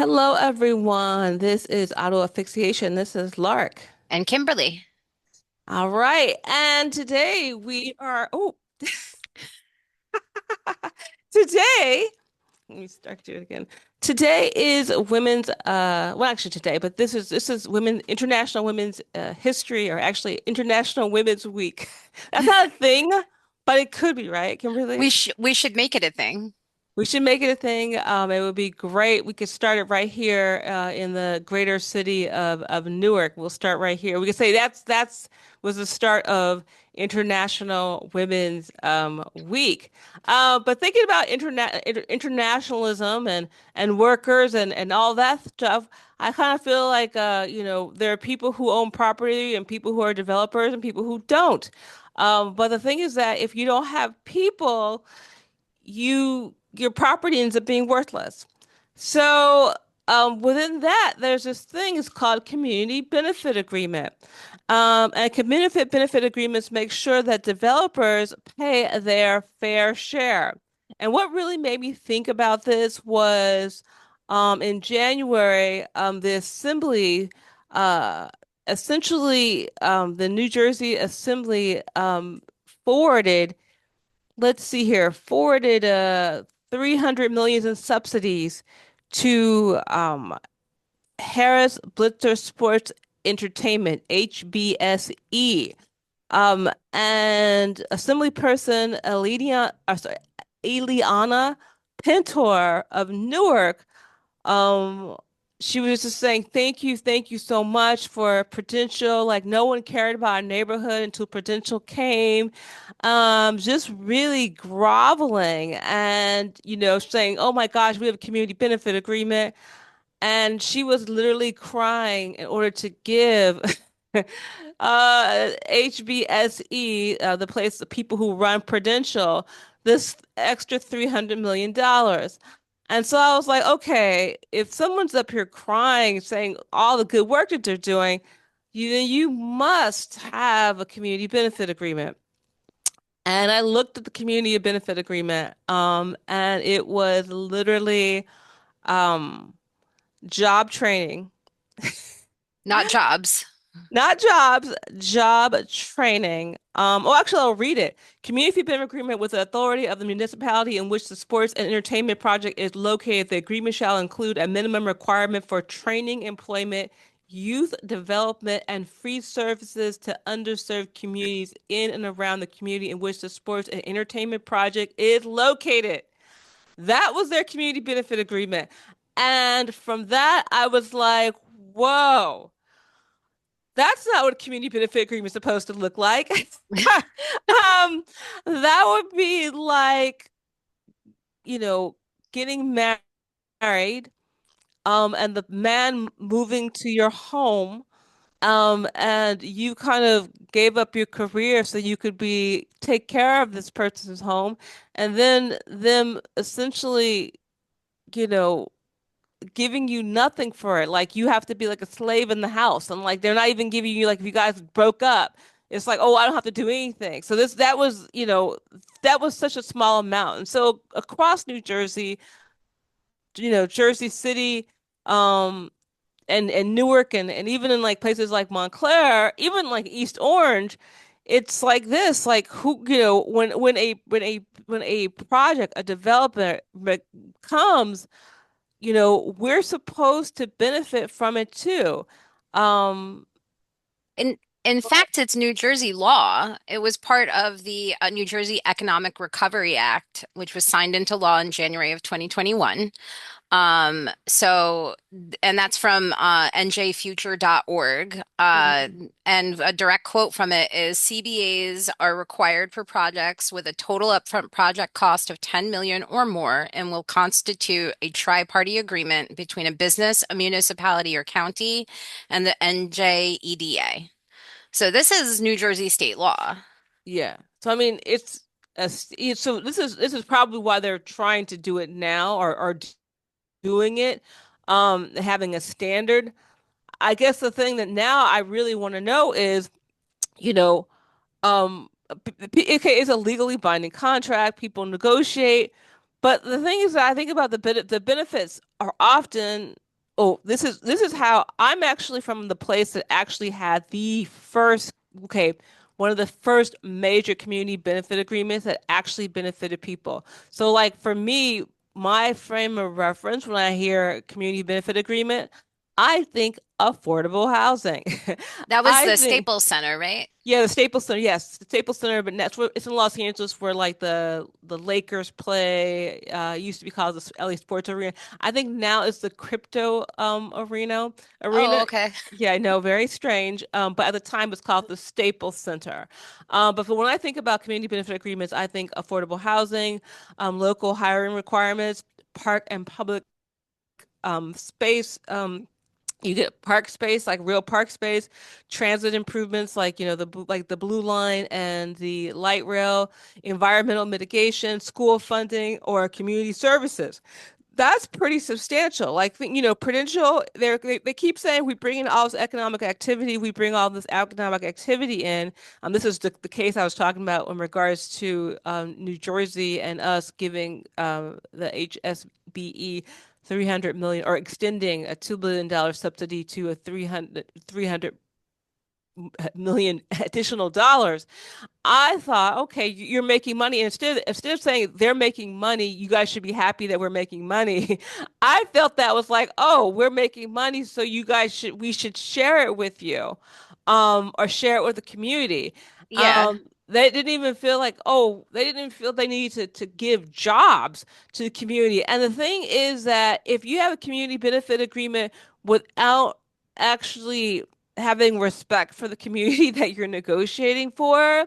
Hello, everyone. This is Auto Asphyxiation. This is Lark. And Kimberly. All right. And today today, let me start you again. Today is actually today, but this is International Women's History, or actually International Women's Week. That's not a thing, but it could be, right, Kimberly? We should make it a thing. We should make it a thing. It would be great. We could start it right here in the greater city of Newark. We'll start right here. We could say that's was the start of International Women's Week. But thinking about internationalism and workers and all that stuff, I kind of feel like there are people who own property and people who are developers and people who don't. But the thing is that if you don't have people, your property ends up being worthless. So within that, there's this thing it's called community benefit agreement. And community benefit agreements make sure that developers pay their fair share. And what really made me think about this was in January, the Assembly, uh, the New Jersey Assembly forwarded let's see here, forwarded 300 million in subsidies to Harris Blitzer Sports Entertainment, HBSE. And Assemblyperson Eliana Pintor of Newark, um, she was just saying, thank you so much for Prudential. Like no one cared about our neighborhood until Prudential came. Just really groveling and, saying, oh my gosh, we have a community benefit agreement. And she was literally crying in order to give HBSE, the people who run Prudential, this extra $300 million. And so I was like, okay, if someone's up here crying, saying all the good work that they're doing, you must have a community benefit agreement. And I looked at the community benefit agreement, and it was literally um, job training. Not jobs. Not jobs, job training. Actually, I'll read it. Community benefit agreement with the authority of the municipality in which the sports and entertainment project is located. The agreement shall include a minimum requirement for training, employment, youth development, and free services to underserved communities in and around the community in which the sports and entertainment project is located. That was their community benefit agreement. And from that, I was like, whoa. That's not what a community benefit agreement is supposed to look like. That would be like, you know, getting married, and the man moving to your home, and you kind of gave up your career so you could take care of this person's home, and then them essentially, you know, giving you nothing for it. Like you have to be like a slave in the house. And like they're not even giving you like if you guys broke up, it's like, oh, I don't have to do anything. So that was such a small amount. And so across New Jersey, Jersey City, um, and Newark and even in like places like Montclair, even like East Orange, it's like this, like who, when a project, a developer comes, we're supposed to benefit from it too. Um, In in fact, it's New Jersey law. It was part of the New Jersey Economic Recovery Act, which was signed into law in January of 2021. And that's from njfuture.org. And a direct quote from it is CBAs are required for projects with a total upfront project cost of 10 million or more and will constitute a tri-party agreement between a business, a municipality or county, and the NJEDA. So this is New Jersey state law. yeah. So I mean, so this is probably why they're trying to do it now, or doing it, having a standard. I guess the thing that now I really want to know is, you know, okay, it's a legally binding contract. People negotiate, but the thing is that I think about the benefits are often. Oh, this is how I'm actually from the place that actually had the first, okay, one of the first major community benefit agreements that actually benefited people. So like for me, my frame of reference when I hear community benefit agreement, I think affordable housing. That was I the think Staples Center, right? yeah, the Staples Center. Yes, the Staples Center, but that's where it's in Los Angeles, where like the Lakers play. Used to be called the LA Sports Arena. I think now it's the crypto Oh, arena. okay. Yeah, I know, very strange. But at the time it was called the Staples Center. But for when I think about community benefit agreements, I think affordable housing, local hiring requirements, park and public space. You get park space, like real park space, transit improvements, like like the blue line and the light rail, environmental mitigation, school funding, or community services. That's pretty substantial. Like, Prudential, they keep saying we bring in all this economic activity, we bring all this economic activity in. This is the case I was talking about in regards to New Jersey and us giving the HSBE 300 million or extending a $2 billion subsidy to a 300 million additional dollars. I thought, okay, you're making money. And instead of saying they're making money, you guys should be happy that we're making money. I felt that was like, oh, we're making money, so we should share it with you, or share it with the community. Yeah. They didn't even feel like, oh, they didn't even feel they needed to give jobs to the community. And the thing is that if you have a community benefit agreement without actually having respect for the community that you're negotiating for,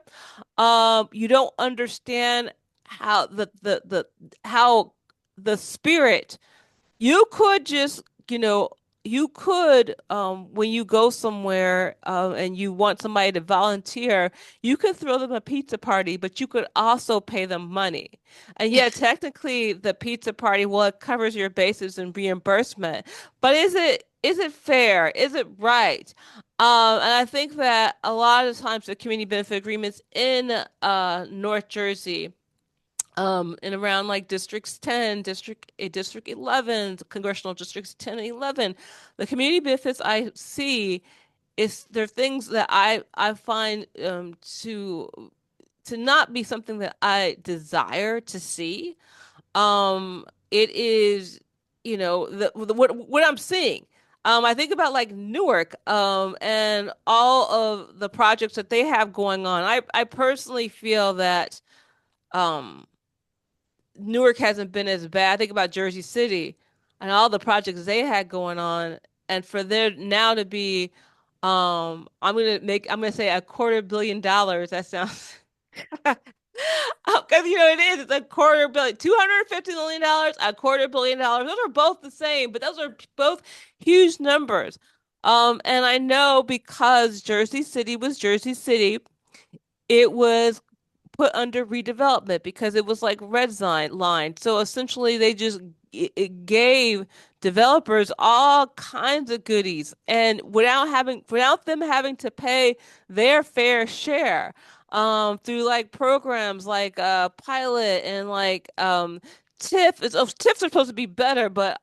you don't understand how how the spirit you could just, you could, when you go somewhere, and you want somebody to volunteer, you could throw them a pizza party, but you could also pay them money. And yeah, technically the pizza party, well, it covers your bases and reimbursement. But is it fair? Is it right? And I think that a lot of times the community benefit agreements in North Jersey, and around like districts 10, district 11, congressional districts 10 and 11, the community benefits I see is there are things that I find to not be something that I desire to see. It is, what I'm seeing. I think about like Newark, and all of the projects that they have going on. I personally feel that um Newark hasn't been as bad. Think about Jersey City and all the projects they had going on, and for there now to be, I'm gonna say $250 million. That sounds, because it is. It's a quarter billion, $250 million, $250 million. Those are both the same, but those are both huge numbers. And I know because Jersey City was Jersey City, it was put under redevelopment because it was like line. So essentially, they just it gave developers all kinds of goodies, and without them having to pay their fair share, through like programs like Pilot and like TIFs are supposed to be better, but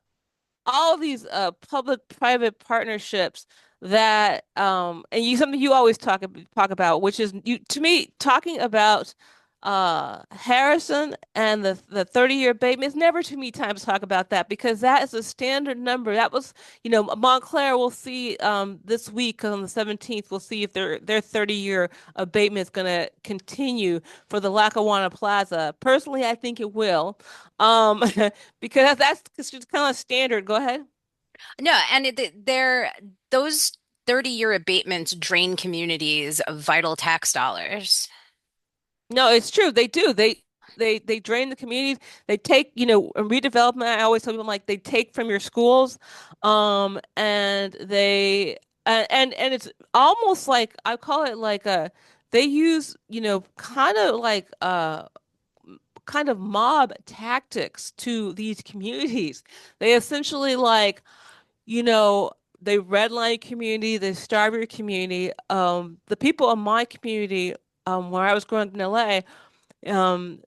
all these public-private partnerships that and something you always talk about, which is, you to me talking about Harrison and the 30-year abatement is never too many times to talk about that, because that is a standard number. That was, Montclair will see this week on the 17th, we'll see if their 30-year abatement is going to continue for the Lackawanna Plaza. Personally, I think it will. Um because that's just kind of standard. Go ahead. No, and they're those 30-year abatements drain communities of vital tax dollars. No, it's true. They do. They drain the communities. They take, in redevelopment. I always tell people, like, they take from your schools, and and it's almost like I call it like they use, kind of mob tactics to these communities. They essentially like, you know, they redline community, they starve your community. The people in my community, where I was growing up in LA,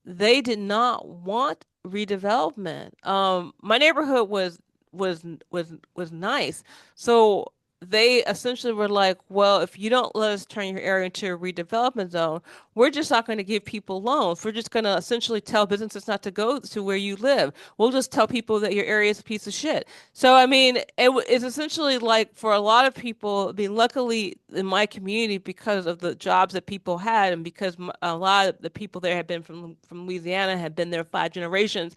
they did not want redevelopment. My neighborhood was was nice. So they essentially were like, well, if you don't let us turn your area into a redevelopment zone, we're just not going to give people loans. We're just going to essentially tell businesses not to go to where you live. We'll just tell people that your area is a piece of shit. So, I mean, it's essentially like for a lot of people, I mean, luckily in my community, because of the jobs that people had and because a lot of the people there had been from Louisiana, had been there 5 generations,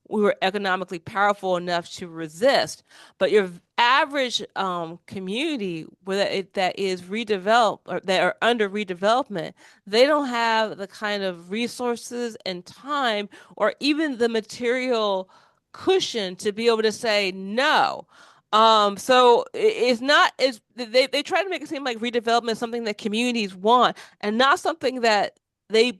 we were economically powerful enough to resist. But your average community where that is redeveloped or that are under redevelopment, they don't have the kind of resources and time or even the material cushion to be able to say no. So it's not it's they try to make it seem like redevelopment is something that communities want and not something that they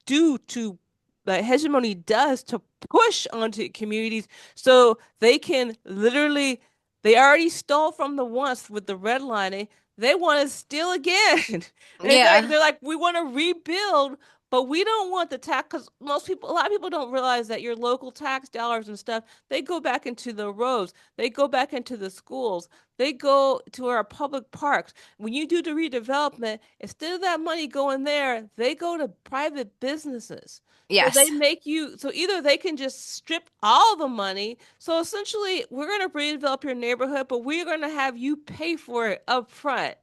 do to that hegemony does to push onto communities so they can literally they already stole from the once with the redlining. They want to steal again. Yeah. They're like, we want to rebuild, but we don't want the tax because most people, a lot of people don't realize that your local tax dollars and stuff, they go back into the roads, they go back into the schools, they go to our public parks. When you do the redevelopment, instead of that money going there, they go to private businesses. So they Yes. make you, so either they can just strip all the money. So essentially, we're going to redevelop your neighborhood, but we're going to have you pay for it up front.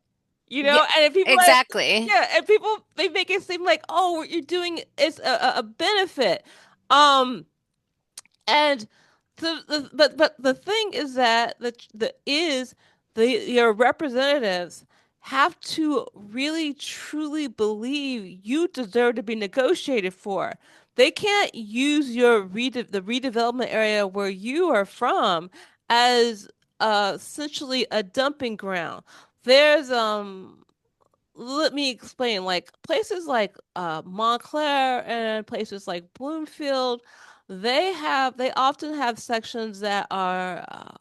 Yeah, And if people like, exactly. yeah, and people, they make it seem like, oh, what you're doing is a benefit. Um, and but the thing is that your representatives have to really truly believe you deserve to be negotiated for. They can't use the redevelopment area where you are from as essentially a dumping ground. There's let me explain. Like places like Montclair and places like Bloomfield, they often have sections that are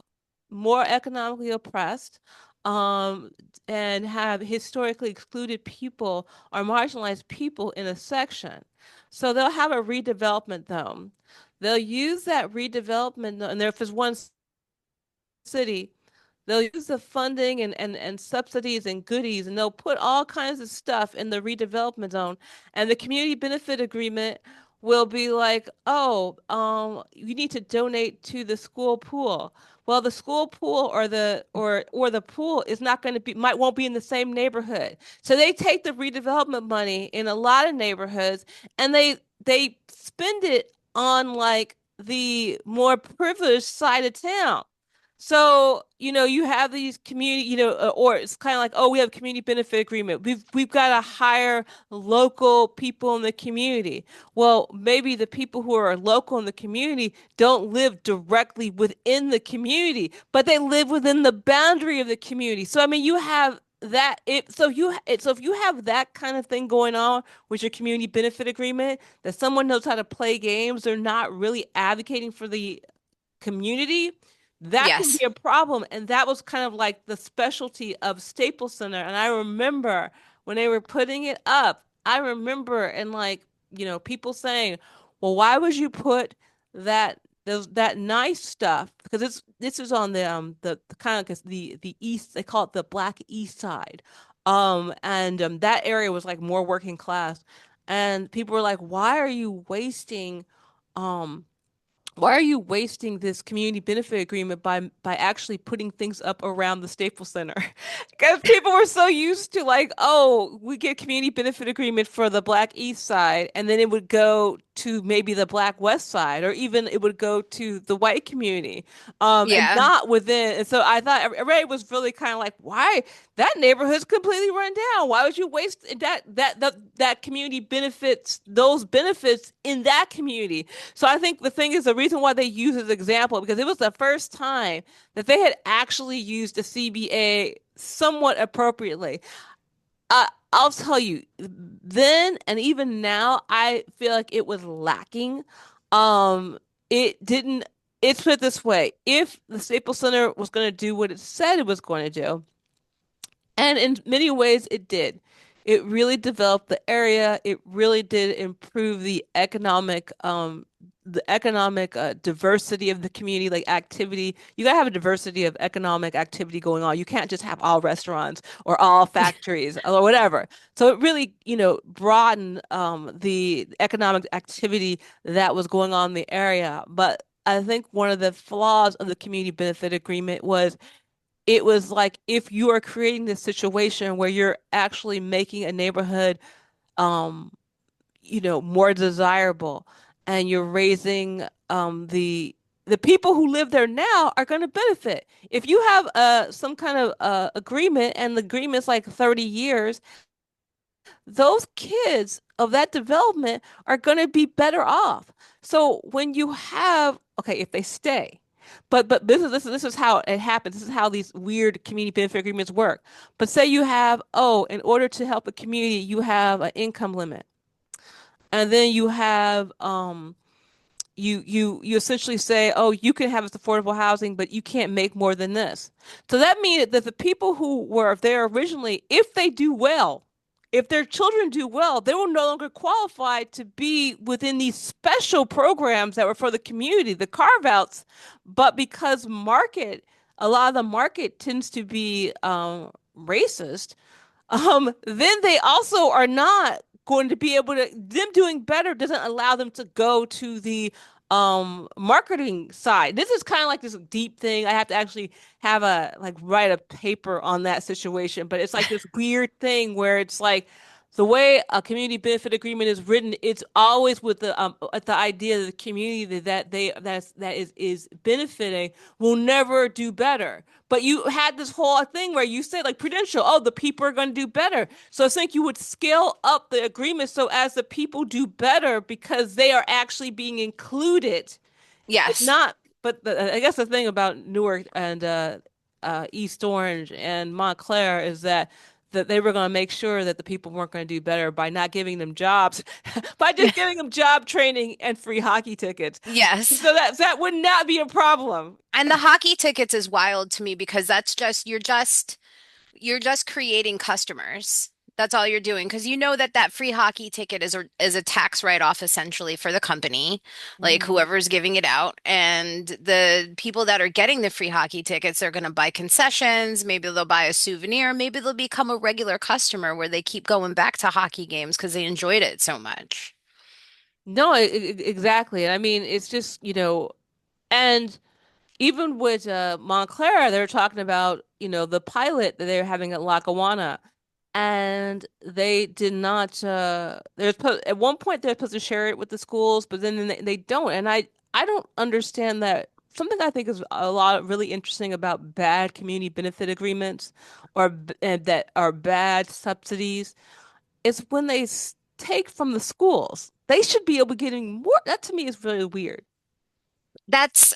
more economically oppressed, um, and have historically excluded people or marginalized people in a section. So they'll have a redevelopment zone. They'll use that redevelopment, and if there's one city, they'll use the funding and subsidies and goodies, and they'll put all kinds of stuff in the redevelopment zone. And the community benefit agreement will be like, oh, you need to donate to the school pool. Well, the school pool or the pool is not going to be might won't be in the same neighborhood. So they take the redevelopment money in a lot of neighborhoods and they spend it on like the more privileged side of town. So, you have these community, or it's kind of like, oh, we have a community benefit agreement. We've got to hire local people in the community. Well, maybe the people who are local in the community don't live directly within the community, but they live within the boundary of the community. So, I mean, you have that it so if you have that kind of thing going on with your community benefit agreement that someone knows how to play games, they're not really advocating for the community, that can Yes. be a problem. And that was kind of like the specialty of Staples Center. And I remember when they were putting it up, I remember and like, people saying, well, why would you put that nice stuff? Because this is on the kind of the east, they call it the Black East Side. And that area was like more working class. And people were like, um why are you wasting this community benefit agreement by actually putting things up around the Staples Center? Because people were so used to like, oh, we get community benefit agreement for the Black East Side, and then it would go to maybe the Black West Side, or even it would go to the white community, and Yeah. not within. And so I thought everybody was really kind of like, why that neighborhood's completely run down? Why would you waste that community benefits, those benefits in that community? So I think the thing is the reason why they use this example because it was the first time that they had actually used a CBA somewhat appropriately. I'll tell you, then and even now, I feel like it was lacking. Um, it didn't. It's put it this way: if the Staples Center was going to do what it said it was going to do, and in many ways it did. It really developed the area. It really did improve the economic diversity of the community, like activity. You gotta have a diversity of economic activity going on. You can't just have all restaurants or all factories or whatever. So it really, broadened the economic activity that was going on in the area. But I think one of the flaws of the community benefit agreement was it was like if you are creating this situation where you're actually making a neighborhood um more desirable, and you're raising the people who live there now are going to benefit. If you have some kind of agreement and the agreement's like 30 years, those kids of that development are going to be better off. So when you have, okay, if they stay, but this is how it happens. This is how these weird community benefit agreements work. But say you have, oh, in order to help a community, you have an income limit. And then you have you essentially say, oh, you can have this affordable housing, but you can't make more than this. So that means that the people who were there originally, if they do well, if their children do well, they will no longer qualify to be within these special programs that were for the community, the carve outs. But because a lot of the market tends to be racist, then they also are not going to be able to, them doing better doesn't allow them to go to the marketing side. This is kind of like this deep thing. I have to actually have a like write a paper on that situation, but it's like this weird thing where it's like the way a community benefit agreement is written, it's always with the idea that the community that is benefiting will never do better. But you had this whole thing where you said, like Prudential, oh, the people are going to do better. So I think you would scale up the agreement so as the people do better because they are actually being included. It's Yes. not, but I guess the thing about Newark and East Orange and Montclair is that they were going to make sure that the people weren't going to do better by not giving them jobs, by just giving them job training and free hockey tickets. Yes. So that would not be a problem. And the hockey tickets is wild to me because that's just you're just creating customers. That's all you're doing because you know that that free hockey ticket is a tax write-off essentially for the company, like Mhm. whoever's giving it out. And the people that are getting the free hockey tickets, they're going to buy concessions, maybe they'll buy a souvenir, maybe they'll become a regular customer where they keep going back to hockey games because they enjoyed it so much. No, exactly. And I mean, it's just, and even with Montclair, they're talking about, the pilot that they're having at Lackawanna. And they did not, at one point they're supposed to share it with the schools, but then they don't. And I don't understand that. Something I think is a lot really interesting about bad community benefit agreements that are bad subsidies is when take from the schools. They should be able to getting more. That to me is really weird. That's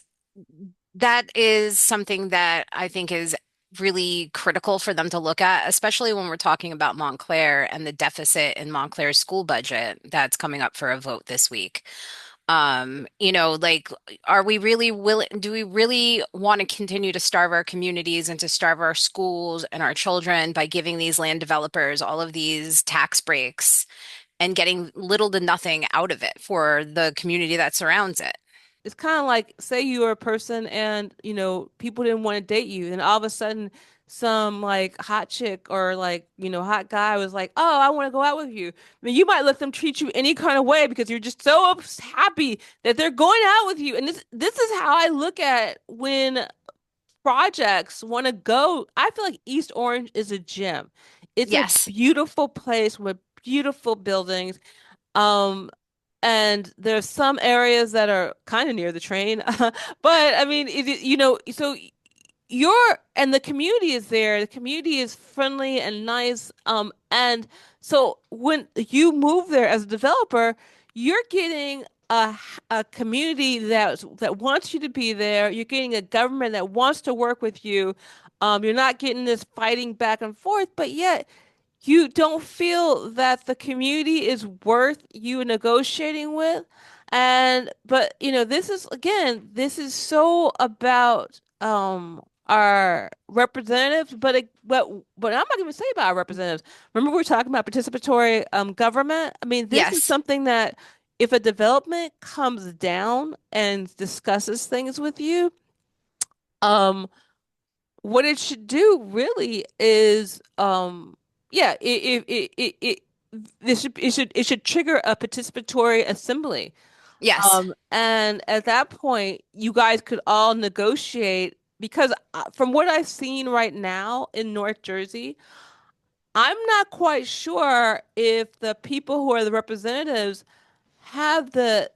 that is something that I think is really critical for them to look at, especially when we're talking about Montclair and the deficit in Montclair's school budget that's coming up for a vote this week. Like, are we really willing, do we really want to continue to starve our communities and to starve our schools and our children by giving these land developers all of these tax breaks and getting little to nothing out of it for the community that surrounds it? It's kind of like, say you were a person and, people didn't want to date you, and all of a sudden some like hot chick or like, hot guy was like, "Oh, I want to go out with you." I mean, you might let them treat you any kind of way because you're just so happy that they're going out with you. And this is how I look at when projects want to go. I feel like East Orange is a gem. It's a Yes. beautiful place with beautiful buildings. Um, and there's some areas that are kind of near the train. But I mean, so and the community is there. The community is friendly and nice. And so when you move there as a developer, you're getting a community that wants you to be there. You're getting a government that wants to work with you. You're not getting this fighting back and forth, but yet you don't feel that the community is worth you negotiating with. But this is again, this is so about our representatives, but I'm not going to say about our representatives. Remember we were talking about participatory government? I mean, this is Yes. something that if a development comes down and discusses things with you, um, what it should do really is, yeah, it should trigger a participatory assembly. Yes. And at that point, you guys could all negotiate because from what I've seen right now in North Jersey, I'm not quite sure if the people who are the representatives have the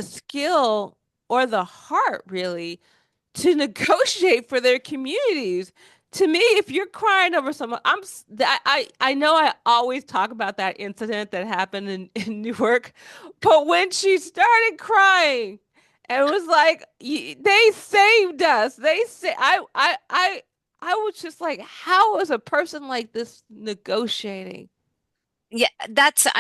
skill or the heart really to negotiate for their communities. To me, if you're crying over someone, I know I always talk about that incident that happened in Newark, but when she started crying and was like, They saved us," I was just like, how is a person like this negotiating? Yeah,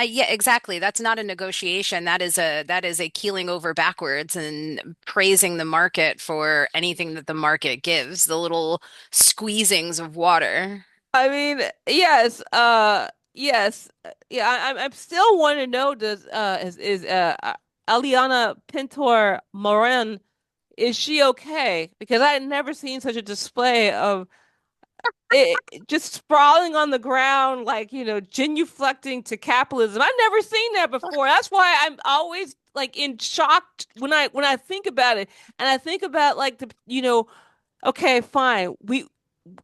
yeah, exactly. That's not a negotiation. That is a keeling over backwards and praising the market for anything that the market gives, the little squeezings of water. I mean, yes, yes, yeah. I'm still want to know does is Aliana Pintor Morin, is she okay? Because I had never seen such a display of just sprawling on the ground, like genuflecting to capitalism. I've never seen that before. That's why I'm always like in shock when I think about it, and I think about like okay, fine, we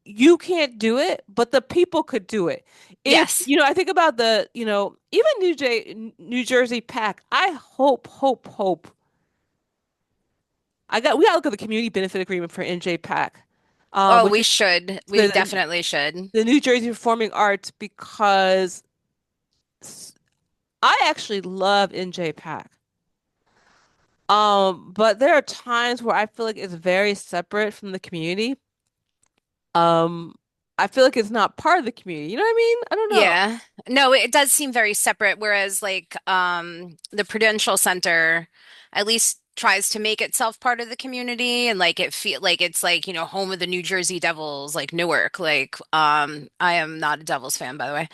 you can't do it, but the people could do it. If, Yes. I think about even New Jersey PAC, I hope. We gotta look at the community benefit agreement for NJ PAC, Oh, which we is should. We the definitely should. the New Jersey Performing Arts, because I actually love NJ PAC. But there are times where I feel like it's very separate from the community. Um, I feel like it's not part of the community. You know what I mean? I don't know. Yeah. No, it does seem very separate, whereas like the Prudential Center at least tries to make itself part of the community and like it feel like it's like, home of the New Jersey Devils, like Newark. Like I am not a Devils fan, by the way.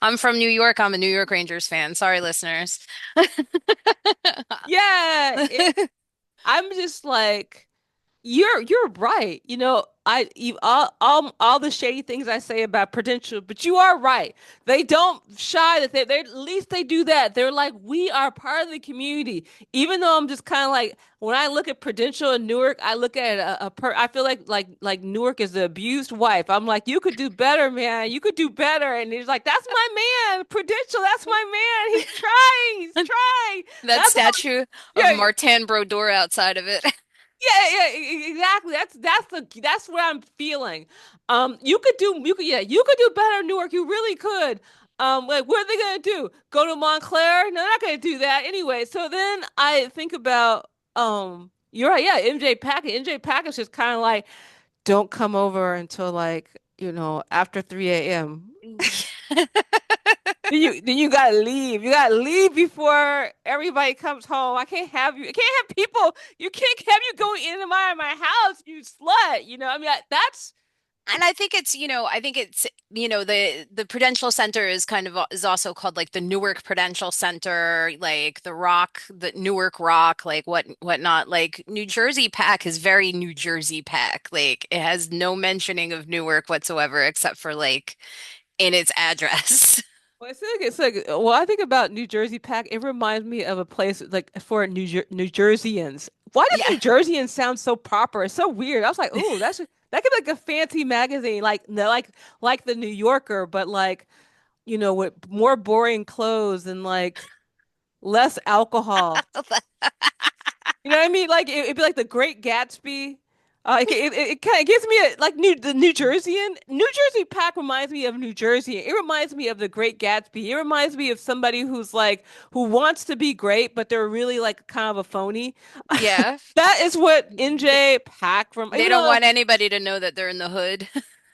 I'm from New York. I'm a New York Rangers fan. Sorry, listeners. Yeah, I'm just like, you're right. All the shady things I say about Prudential, but you are right. They don't shy that they at least they do that. They're like, we are part of the community. Even though I'm just kind of like, when I look at Prudential and Newark, I look at I feel like Newark is the abused wife. I'm like, you could do better, man. You could do better. And he's like, that's my man, Prudential. That's my man. He's trying. He's trying. That That's how. statue of Yeah, Martin Brodeur outside of it. exactly. That's what I'm feeling. You could do better, Newark. You really could. Like, what are they gonna do? Go to Montclair? No, they're not gonna do that anyway. So then I think about, you're right. Yeah, MJ Packett. MJ Packett's just kind of like, don't come over until like after 3 a.m. Then you gotta leave. You gotta leave before everybody comes home. I can't have you. I can't have people. You can't have you going in and out of my house, you slut. I mean, that's And I think it's the Prudential Center is kind of is also called like the Newark Prudential Center, like the Rock, the Newark Rock, like whatnot. Like New Jersey PAC is very New Jersey PAC. Like it has no mentioning of Newark whatsoever except for like in its address. well, well, I think about New Jersey Pack. It reminds me of a place like for New Jerseyans. Why does Yeah. New Jerseyans sound so proper? It's so weird. I was like, oh, that could be like a fancy magazine, like no, like the New Yorker, but like with more boring clothes and like less alcohol. You know what I mean? Like it'd be like the Great Gatsby. It kind of gives me the New Jerseyan. New Jersey Pack reminds me of New Jersey. It reminds me of the Great Gatsby. It reminds me of somebody who wants to be great, but they're really like kind of a phony. Yeah. That is what Th- NJ Pack from, They even don't though, want anybody to know that they're in the hood.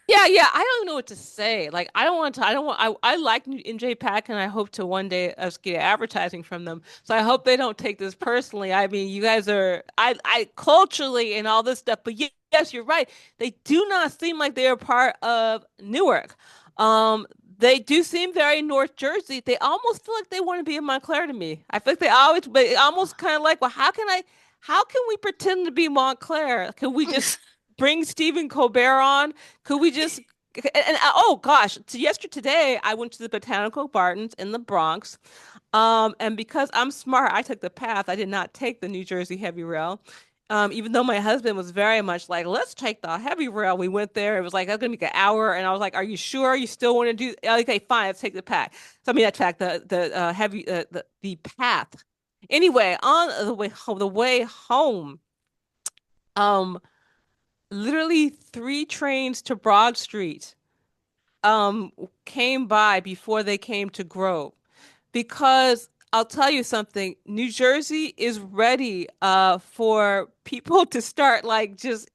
yeah, yeah, I don't know what to say. Like, I don't want, I like NJ Pack, and I hope to one day us get advertising from them. So I hope they don't take this personally. I mean, you guys are, I culturally and all this stuff, but yes, you're right. They do not seem like they are part of Newark. Um, They do seem very North Jersey. They almost feel like they want to be in Montclair to me. I feel like they always, but it almost kind of like, well, how can we pretend to be Montclair? Could we just bring Stephen Colbert on? Could we just, oh gosh, so today I went to the Botanical Gardens in the Bronx. And because I'm smart, I took the path. I did not take the New Jersey heavy rail. Even though my husband was very much like, let's take the heavy rail. We went there. It was like, that's gonna be an hour. And I was like, are you sure you still want to do? Okay, fine. Let's take the path. So I mean, that track, the heavy, the path. Anyway, on the way home, um, literally 3 trains to Broad Street, came by before they came to Grove. Because I'll tell you something, New Jersey is ready for people to start like just,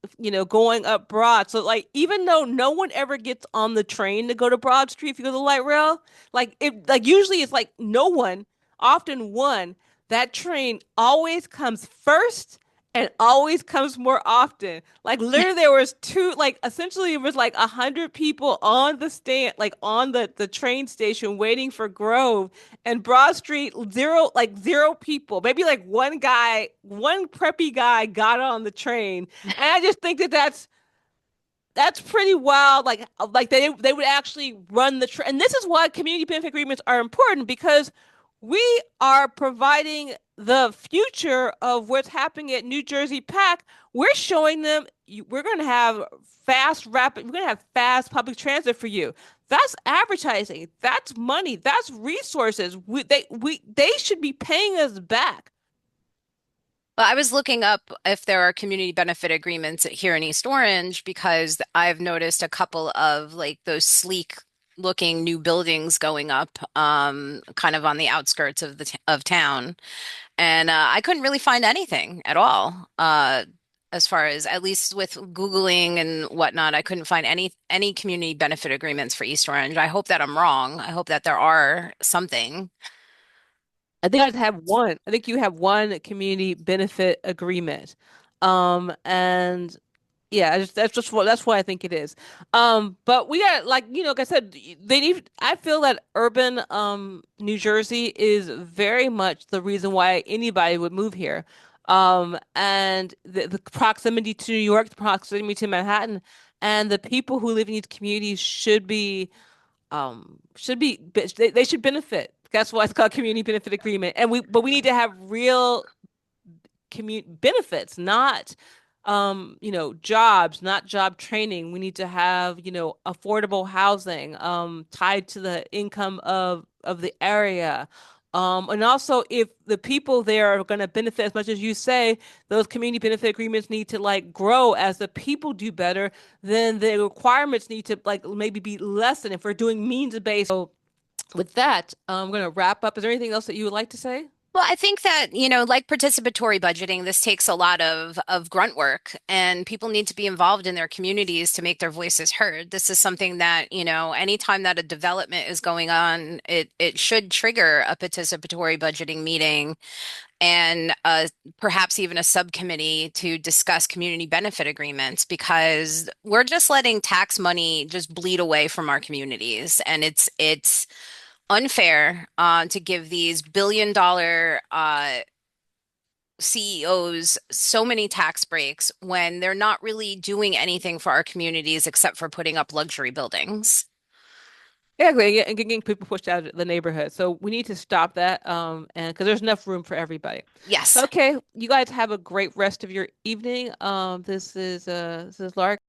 going up Broad. So like even though no one ever gets on the train to go to Broad Street if you go to the light rail, like it like usually it's like no one, often one, that train always comes first and always comes more often. Like literally there was two, like essentially it was like 100 people on the stand, like on the train station waiting for Grove, and Broad Street, zero, like zero people. Maybe like one guy, one preppy guy got on the train. And I just think that that's pretty wild. Like they would actually run the train. And this is why community benefit agreements are important because we are providing the future of what's happening at New Jersey PAC. We're showing them we're going to have we're going to have fast public transit for you. That's advertising. That's money. That's resources. They should be paying us back. Well, I was looking up if there are community benefit agreements here in East Orange because I've noticed a couple of like those sleek looking new buildings going up, kind of on the outskirts of of town, and I couldn't really find anything at all. As far as at least with Googling and whatnot, I couldn't find any community benefit agreements for East Orange. I hope that I'm wrong. I hope that there are something. I think I have one. I think you have one community benefit agreement. And yeah, that's what I think it is. But we got like, like I said, they need I feel that urban New Jersey is very much the reason why anybody would move here. And the proximity to New York, the proximity to Manhattan, and the people who live in these communities they should benefit. That's why it's called community benefit agreement. But we need to have real community benefits, not jobs, not job training. We need to have, affordable housing tied to the income of the area. And also, if the people there are going to benefit as much as you say, those community benefit agreements need to like grow as the people do better. Then the requirements need to like maybe be lessened if we're doing means-based. So with that, I'm going to wrap up. Is there anything else that you would like to say? Well, I think that, like participatory budgeting, this takes a lot of grunt work, and people need to be involved in their communities to make their voices heard. This is something that, anytime that a development is going on, it should trigger a participatory budgeting meeting and perhaps even a subcommittee to discuss community benefit agreements because we're just letting tax money just bleed away from our communities, and it's unfair to give these billion-dollar CEOs so many tax breaks when they're not really doing anything for our communities except for putting up luxury buildings. Yeah, exactly. And getting people pushed out of the neighborhood. So we need to stop that. And because there's enough room for everybody. So Yes. okay, you guys have a great rest of your evening. This is Lark.